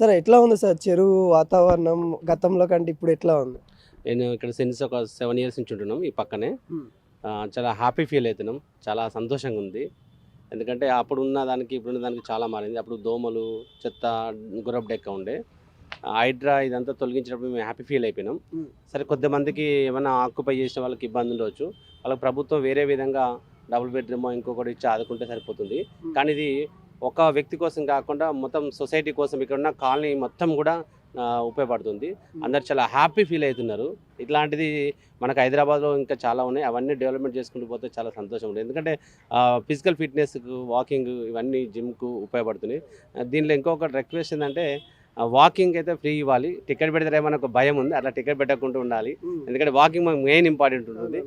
సరే ఎట్లా ఉంది సార్ చెరువు వాతావరణం గతంలో కంటే ఇప్పుడు ఎట్లా ఉంది? నేను ఇక్కడ సిన్స్ ఒక 7 ఇయర్స్ నుంచి ఉంటున్నాం ఈ పక్కనే. చాలా హ్యాపీ ఫీల్ అవుతున్నాం. చాలా సంతోషంగా ఉంది. ఎందుకంటే అప్పుడున్న దానికి ఇప్పుడున్న దానికి చాలా మారింది. అప్పుడు దోమలు, చెత్త, గుర్రపు డెక్క ఉండే. హైడ్రా ఇదంతా తొలగించినప్పుడు మేము హ్యాపీ ఫీల్ అయిపోయినాం. సరే కొద్దిమందికి ఏమైనా ఆక్యుపై చేసిన వాళ్ళకి ఇబ్బంది ఉండవచ్చు. వాళ్ళకి ప్రభుత్వం వేరే విధంగా డబుల్ బెడ్రూమ్ ఇంకొకటి ఇచ్చి ఆదుకుంటే సరిపోతుంది. కానీ ఇది ఒక వ్యక్తి కోసం కాకుండా మొత్తం సొసైటీ కోసం ఇక్కడ ఉన్న కాలనీ మొత్తం కూడా ఉపయోగపడుతుంది. అందరు చాలా హ్యాపీ ఫీల్ అవుతున్నారు. ఇట్లాంటిది మనకు హైదరాబాద్లో ఇంకా చాలా ఉన్నాయి. అవన్నీ డెవలప్మెంట్ చేసుకుంటూ పోతే చాలా సంతోషం ఉంటుంది. ఎందుకంటే ఫిజికల్ ఫిట్నెస్కు, వాకింగ్ ఇవన్నీ జిమ్కు ఉపయోగపడుతున్నాయి. దీనిలో ఇంకొకటి రిక్వెస్ట్ ఏంటంటే వాకింగ్ అయితే ఫ్రీ ఇవ్వాలి. టికెట్ పెడితే మనకు భయం ఉంది, అట్లా టికెట్ పెట్టకుండా ఉండాలి. ఎందుకంటే వాకింగ్ మనకు మెయిన్ ఇంపార్టెంట్ ఉంటుంది.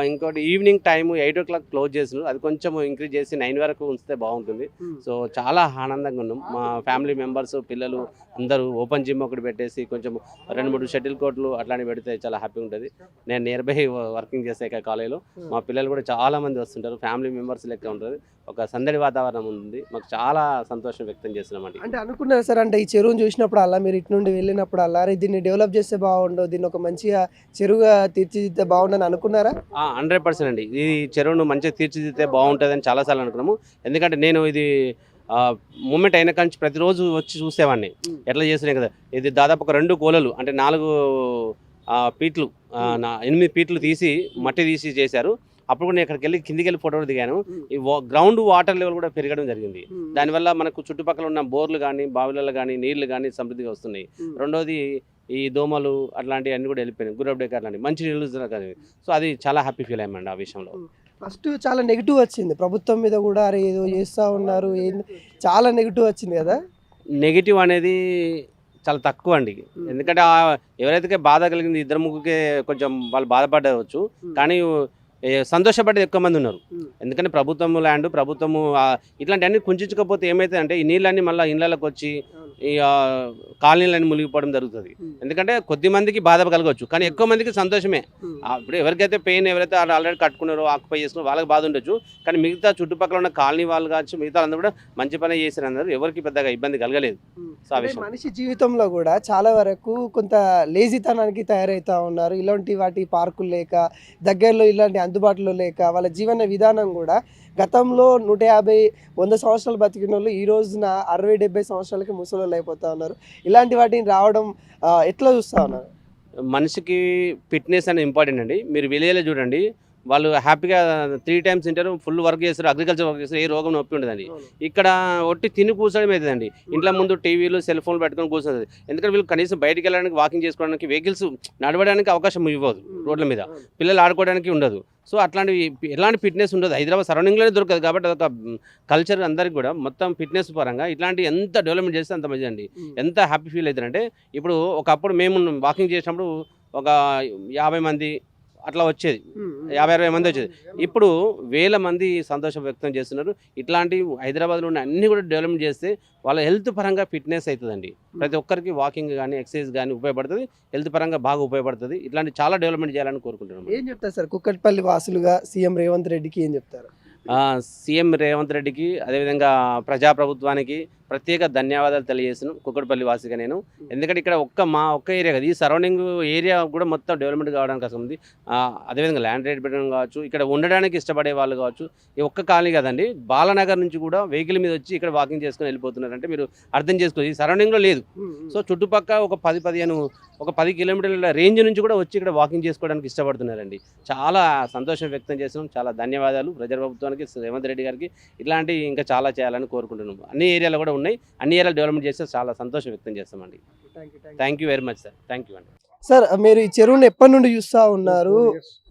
ఇంకోటి ఈవినింగ్ టైము 8 o'clock క్లోజ్ చేసినారు. అది కొంచెం ఇంక్రీజ్ చేసి 9 వరకు ఉంచితే బాగుంటుంది. సో చాలా ఆనందంగా ఉన్నాం. మా ఫ్యామిలీ మెంబర్స్, పిల్లలు అందరూ ఓపెన్ జిమ్ ఒకటి పెట్టేసి కొంచెం 2-3 షటిల్ కోర్టులు అట్లాంటివి పెడితే చాలా హ్యాపీగా ఉంటుంది. నేను నియర్ బై వర్కింగ్ చేసే కాలేజీలో మా పిల్లలు కూడా చాలా మంది వస్తుంటారు. ఫ్యామిలీ మెంబర్స్ లెక్క ఉంటుంది. ఒక సందడి వాతావరణం ఉంది. మాకు చాలా సంతోషం వ్యక్తం చేస్తున్నామండి. అంటే అనుకున్నారు సార్, అంటే ఈ చెరువును చూసినప్పుడు అలా మీరు ఇటు నుండి వెళ్ళినప్పుడు అలా దీన్ని డెవలప్ చేస్తే బాగుండు, దీన్ని ఒక మంచిగా చెరువుగా తీర్చిదిద్దే బాగుండని అనుకున్నారా? 100% అండి. ఈ చెరువును మంచిగా తీర్చిదిద్దితే బాగుంటుందని చాలాసార్లు అనుకున్నాము. ఎందుకంటే నేను ఇది మూమెంట్ అయిన కానీ ప్రతిరోజు వచ్చి చూసేవాడిని ఎట్లా చేస్తున్నాయి కదా. ఇది దాదాపు ఒక 2 కోలలు అంటే 4 ఫీట్లు 8 ఫీట్లు తీసి మట్టి తీసి చేశారు. అప్పుడు కూడా నేను అక్కడికి వెళ్ళి కిందికి వెళ్ళి ఫోటోలు దిగాను. ఈ గ్రౌండ్ వాటర్ లెవెల్ కూడా పెరగడం జరిగింది. దానివల్ల మనకు చుట్టుపక్కల ఉన్న బోర్లు కానీ, బావిలలో కానీ నీళ్లు కానీ సమృద్ధిగా వస్తున్నాయి. రెండోది ఈ దోమలు అట్లాంటివి అన్నీ కూడా వెళ్ళిపోయినాయి. గుర్రపు డెక్క అట్లాంటివి మంచి నీళ్ళు కానీ. సో అది చాలా హ్యాపీ ఫీల్ అయ్యామండి ఆ విషయంలో. ఫస్ట్ చాలా నెగిటివ్ వచ్చింది ప్రభుత్వం మీద కూడా, అరే ఏదో చేస్తూ ఉన్నారు చాలా నెగిటివ్ వచ్చింది కదా. నెగిటివ్ అనేది చాలా తక్కువ అండి. ఎందుకంటే ఎవరైతే బాధ కలిగింది 2-3కే కొంచెం వాళ్ళు బాధపడవచ్చు. కానీ సంతోషపడేది ఎక్కువ మంది ఉన్నారు. ఎందుకంటే ప్రభుత్వం ల్యాండ్, ప్రభుత్వము ఇట్లాంటివన్నీ కుంచకపోతే ఏమైతే అంటే ఈ నీళ్ళన్నీ మళ్ళీ ఇళ్ళకి వచ్చి ఈ కాలనీలన్నీ మునిగిపోవడం జరుగుతుంది. ఎందుకంటే కొద్ది మందికి బాధ కలగవచ్చు, కానీ ఎక్కువ మందికి సంతోషమే. ఇప్పుడు ఎవరికైతే పెయిన్, ఎవరైతే ఆల్రెడీ కట్టుకున్నారో ఆక్యుపై చేసుకున్నారో వాళ్ళకి బాధ ఉండొచ్చు. కానీ మిగతా చుట్టుపక్కల ఉన్న కాలనీ వాళ్ళు కావచ్చు, మిగతా అందరూ కూడా మంచి పని చేసినారు. ఎవరికి పెద్దగా ఇబ్బంది కలగలేదు. సో ఆ విషయం మనిషి జీవితంలో కూడా చాలా వరకు కొంత లేజితనానికి తయారవుతూ ఉన్నారు. ఇలాంటి వాటి పార్కులు లేక, దగ్గరలో ఇలాంటి అందుబాటులో లేక, వాళ్ళ జీవన విధానం కూడా గతంలో 150-100 సంవత్సరాలు బతికిన వాళ్ళు ఈ రోజున 60-70 సంవత్సరాలకి ముసలోళ్ళు అయిపోతూ ఉన్నారు. ఇలాంటి వాటిని రావడం ఎట్లా చూస్తూ ఉన్నారు? మనిషికి ఫిట్నెస్ అనేది ఇంపార్టెంట్ అండి. మీరు విలేజ్లో చూడండి, వాళ్ళు హ్యాపీగా 3 times తింటారు, ఫుల్ వర్క్ చేస్తారు, అగ్రికల్చర్ వర్క్ చేస్తారు, ఏ రోగం నొప్పి ఉండదండి. ఇక్కడ ఒట్టి తిని కూర్చోడం అవుతుందండి. ఇంట్లో ముందు టీవీలు, సెల్ ఫోన్లు పెట్టుకొని కూర్చుంటుంది. ఎందుకంటే వీళ్ళు కనీసం బయటికి వెళ్ళడానికి, వాకింగ్ చేసుకోవడానికి, వెహికల్స్ నడవడానికి అవకాశం ఇవ్వదు. రోడ్ల మీద పిల్లలు ఆడుకోవడానికి ఉండదు. సో అట్లాంటివి ఎలాంటి ఫిట్నెస్ ఉండదు. హైదరాబాద్ సరౌండింగ్లోనే దొరకదు. కాబట్టి అదొక కల్చర్ అందరికి కూడా మొత్తం ఫిట్నెస్ పరంగా ఇట్లాంటి ఎంత డెవలప్మెంట్ చేస్తే అంత మంచిది అండి. ఎంత హ్యాపీ ఫీల్ అవుతారంటే, ఇప్పుడు ఒకప్పుడు మేము వాకింగ్ చేసినప్పుడు ఒక 50 మంది అట్లా వచ్చేది, 50-60 మంది వచ్చేది. ఇప్పుడు 1000 మంది సంతోషం వ్యక్తం చేస్తున్నారు. ఇట్లాంటి హైదరాబాద్లో ఉన్న అన్ని కూడా డెవలప్మెంట్ చేస్తే వాళ్ళ హెల్త్ పరంగా ఫిట్నెస్ అవుతుందండి. ప్రతి ఒక్కరికి వాకింగ్ కానీ, ఎక్సర్సైజ్ కానీ ఉపయోగపడుతుంది. హెల్త్ పరంగా బాగా ఉపయోగపడుతుంది. ఇట్లాంటి చాలా డెవలప్మెంట్ చేయాలని కోరుకుంటున్నాం. ఏం చెప్తారు సార్ కూకట్పల్లి వాసులుగా సీఎం రేవంత్ రెడ్డికి ఏం చెప్తారు? సీఎం రేవంత్ రెడ్డికి, అదేవిధంగా ప్రజాప్రభుత్వానికి ప్రత్యేక ధన్యవాదాలు తెలియజేస్తున్నాను కూకట్పల్లి వాసిగా నేను. ఎందుకంటే ఇక్కడ మా ఒక్క ఏరియా కదా, ఈ సరౌండింగ్ ఏరియా కూడా మొత్తం డెవలప్మెంట్ కావడానికి అవసరం ఉంది. అదేవిధంగా ల్యాండ్ రేట్ పెట్టడం కావచ్చు, ఇక్కడ ఉండడానికి ఇష్టపడే వాళ్ళు కావచ్చు. ఈ ఒక్క కాలనీ కదండి, బాలనగర్ నుంచి కూడా వెహికల్ మీద వచ్చి ఇక్కడ వాకింగ్ చేసుకుని వెళ్ళిపోతున్నారంటే మీరు అర్థం చేసుకోవచ్చు. ఈ సరౌండింగ్లో లేదు. సో చుట్టుపక్కల ఒక 10 కిలోమీటర్ల రేంజ్ నుంచి కూడా వచ్చి ఇక్కడ వాకింగ్ చేసుకోవడానికి ఇష్టపడుతున్నారండి. చాలా సంతోషం వ్యక్తం చేస్తున్నాం. చాలా ధన్యవాదాలు ప్రజాప్రభుత్వానికి, రేవంత్ రెడ్డి గారికి. ఇట్లాంటి ఇంకా చాలా చేయాలని కోరుకుంటున్నాం. అన్ని ఏరియాలో కూడా ఉన్నాయి. అన్ని ఏరియాలు డెవలప్మెంట్ చేస్తే చాలా సంతోషం వ్యక్తం చేస్తామండి. Thank you very much sir. Thank you అండి. సార్ మీరు ఈ చెరువుని ఎప్పటి నుండి చూస్తూ ఉన్నారు?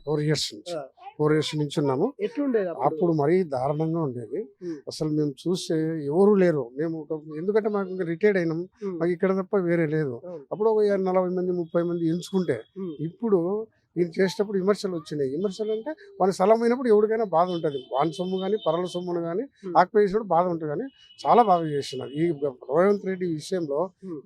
4 years నుంచి ఉన్నాము. అప్పుడు మరీ దారుణంగా ఉండేది. అసలు మేము చూస్తే ఎవరు లేరు. మేము ఎందుకంటే మాకు ఇంకా రిటైర్డ్ అయినాం, మాకు ఇక్కడ తప్ప వేరే లేదు. అప్పుడు ఒక 40 మంది 30 మంది ఎంచుకుంటే, ఇప్పుడు వీళ్ళు చేసేటప్పుడు విమర్శలు వచ్చినాయి. విమర్శలు అంటే వాళ్ళ స్థలం అయినప్పుడు ఎవరికైనా బాధ ఉంటుంది. వాని సొమ్ము కానీ, పరల సొమ్మును కానీ ఆక్యుపై చేసినప్పుడు బాధ ఉంటుంది. కానీ చాలా బాగా చేస్తున్నారు. ఈ రేవంత్ రెడ్డి విషయంలో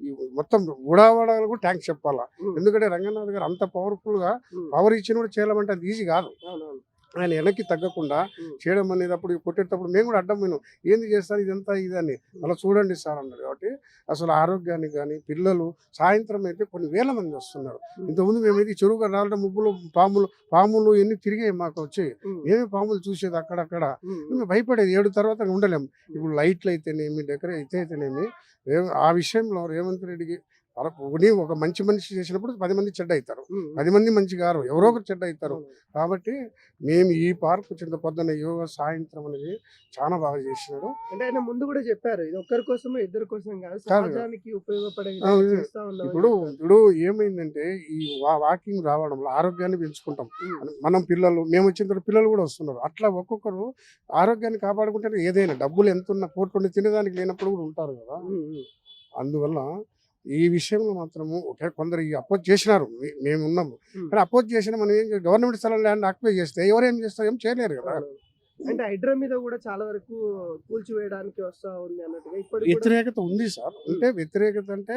ఈ మొత్తం ఊడావాడాలు కూడా థ్యాంక్స్ చెప్పాలా. ఎందుకంటే రంగనాథ్ గారు అంత పవర్ఫుల్గా పవర్ ఇచ్చిన కూడా చేయాలంటే అది ఈజీ కాదు. ఆయన వెనక్కి తగ్గకుండా చేయడం అనేది అప్పుడు కొట్టేటప్పుడు మేము కూడా అడ్డం పోయినాం, ఏంది చేస్తారు ఇదంతా ఇదని. అలా చూడండి సార్ అన్నారు. కాబట్టి అసలు ఆరోగ్యానికి కానీ పిల్లలు సాయంత్రం అయితే కొన్ని వేల మంది వస్తున్నారు. ఇంతకుముందు మేమైతే చెరువుగా రావడం ముగ్గులు పాములు ఎన్ని తిరిగాయి మాకు వచ్చి, మేమే పాములు చూసేది అక్కడక్కడ. మేము భయపడేది 7 తర్వాత ఉండలేము. ఇప్పుడు లైట్లు అయితేనేమి అయితేనేమి ఆ విషయంలో రేవంత్ రెడ్డికి ఒక మంచి మనిషి చేసినప్పుడు 10 మంది చెడ్డ అవుతారు, 10 మంది మంచి గారు ఎవరో ఒకరు చెడ్డ అవుతారు. కాబట్టి మేము ఈ పార్కు పొద్దున్న యోగా సాయంత్రం అనేది చాలా బాగా చేసినాడు. అంటే ఆయన ముందు కూడా చెప్పారు, ఇది ఒక్కరి కోసమో ఇద్దరి కోసం కాదు, కాదు. సమాజానికి ఉపయోగపడే ఆ, విధంగా చేస్తా ఉన్నామని ఇప్పుడు చెప్పారు. ఇప్పుడు ఏమైందంటే ఈ వాకింగ్ రావడంలో ఆరోగ్యాన్ని పెంచుకుంటాం. మనం మేము వచ్చిన తర్వాత పిల్లలు కూడా వస్తున్నారు. అట్లా ఒక్కొక్కరు ఆరోగ్యాన్ని కాపాడుకుంటే ఏదైనా డబ్బులు ఎంత ఉన్నా కోట్లు తినడానికి లేనప్పుడు కూడా ఉంటారు కదా. అందువల్ల ఈ విషయంలో మాత్రము కొందరు అపోజ్ చేసినారు, మేము ఉన్నాము. కానీ అపోజ్ చేసిన మనం ఏం గవర్నమెంట్ స్థలం ల్యాండ్ ఆక్యుపై చేస్తే ఎవరేం చేస్తారు, ఏం చేయలేరు కదా. అంటే హైడ్రా మీద కూడా చాలా వరకు కూల్చివేయడానికి వస్తా ఉంది అన్నట్టుగా ఇప్పుడు వ్యతిరేకత ఉంది సార్. అంటే వ్యతిరేకత అంటే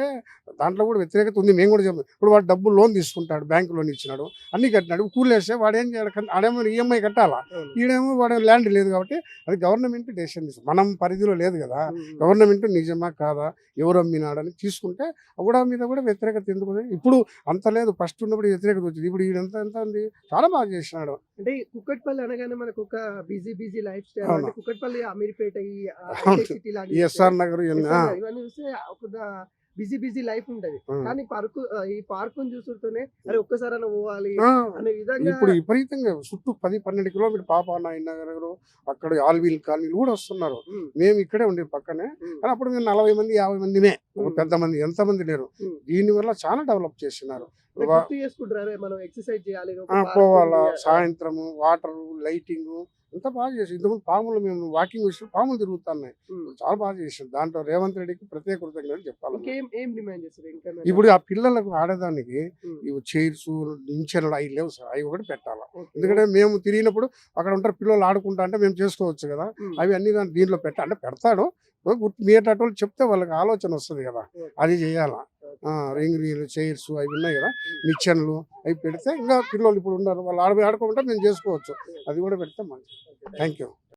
దాంట్లో కూడా వ్యతిరేకత ఉంది. మేము కూడా చెప్తాం. ఇప్పుడు వాడు డబ్బులు లోన్ తీసుకుంటాడు, బ్యాంకు లోన్ ఇచ్చినాడు, అన్ని కట్టినాడు, కూలేస్తే వాడు ఏం చేయాలి, ఆడేమో ఈఎంఐ కట్టాలా, ఈడేమో వాడు ల్యాండ్ లేదు. కాబట్టి అది గవర్నమెంట్ డెసిషన్ తీసుకుంది, మనం పరిధిలో లేదు కదా. గవర్నమెంట్ నిజమా కాదా, ఎవరు అమ్మినాడని తీసుకుంటే కూడా మీద కూడా వ్యతిరేకత ఎందుకు. ఇప్పుడు అంత లేదు, ఫస్ట్ ఉన్నప్పుడు వ్యతిరేకత వచ్చింది, ఇప్పుడు ఎంత ఉంది, చాలా బాగా చేసినాడు. అంటే కుక్కట్పల్లి అనగానే మనకు ఒక బిజీ లైఫ్ స్టైల్. అంటే కుక్కట్పల్లి, అమీర్పేట, సిటీ ఎస్ఆర్ నగర్ ఇవన్నీ చూస్తే ఒక బిజీ లైఫ్ ఉంటది. కానీ ఈ పార్క్ చూస్తుంటేనే అరే ఒక్కసారైనా పోవాలి అనే విధంగా ఇప్పుడు విపరీతంగా చుట్టూ 10-12 కిలోమీటర్ పాపానాయన నగర్, అక్కడ ఆల్వీల్ కాలనీలు కూడా వస్తున్నారు. మేము ఇక్కడే ఉండే పక్కనే, కానీ అప్పుడు మేము 40 మంది 50 మందిమే, పెద్ద మంది ఎంతమంది లేరు. దీనివల్ల చాలా డెవలప్ చేస్తున్నారు. మనం ఎక్సర్సైజ్ చేయాలి, పోవాలా, సాయంత్రము వాటర్ లైటింగ్ అంతా బాగా చేసి. ఇంతకుముందు పాములు మేము వాకింగ్ చేసి పాములు తిరుగుతున్నాయి, చాలా బాగా చేసారు. దాంట్లో రేవంత్ రెడ్డికి ప్రత్యేక కృతజ్ఞతలు చెప్పాలి. ఇప్పుడు ఆ పిల్లలకు ఆడడానికి ఇవి చైర్స్ నించెలు అవి లేవు సార్, అవి ఒకటి పెట్టాలా. ఎందుకంటే మేము తిరిగినప్పుడు అక్కడ ఉంటారు పిల్లలు ఆడుకుంటా అంటే మేము చేసుకోవచ్చు కదా. అవి అన్ని దీంట్లో అంటే పెడతాడు, మీరేటోళ్ళు చెప్తే వాళ్ళకి ఆలోచన వస్తుంది కదా, అది చేయాలా. రింగ్ రీలు చైర్స్ అవి ఉన్నాయి కదా, నిచ్చెనలు అవి పెడితే ఇంకా పిల్లలు ఇప్పుడు ఉన్నారు, వాళ్ళు ఆడుకోమంటే మేము చేసుకోవచ్చు. అది కూడా పెడితే మంచిది. Thank you.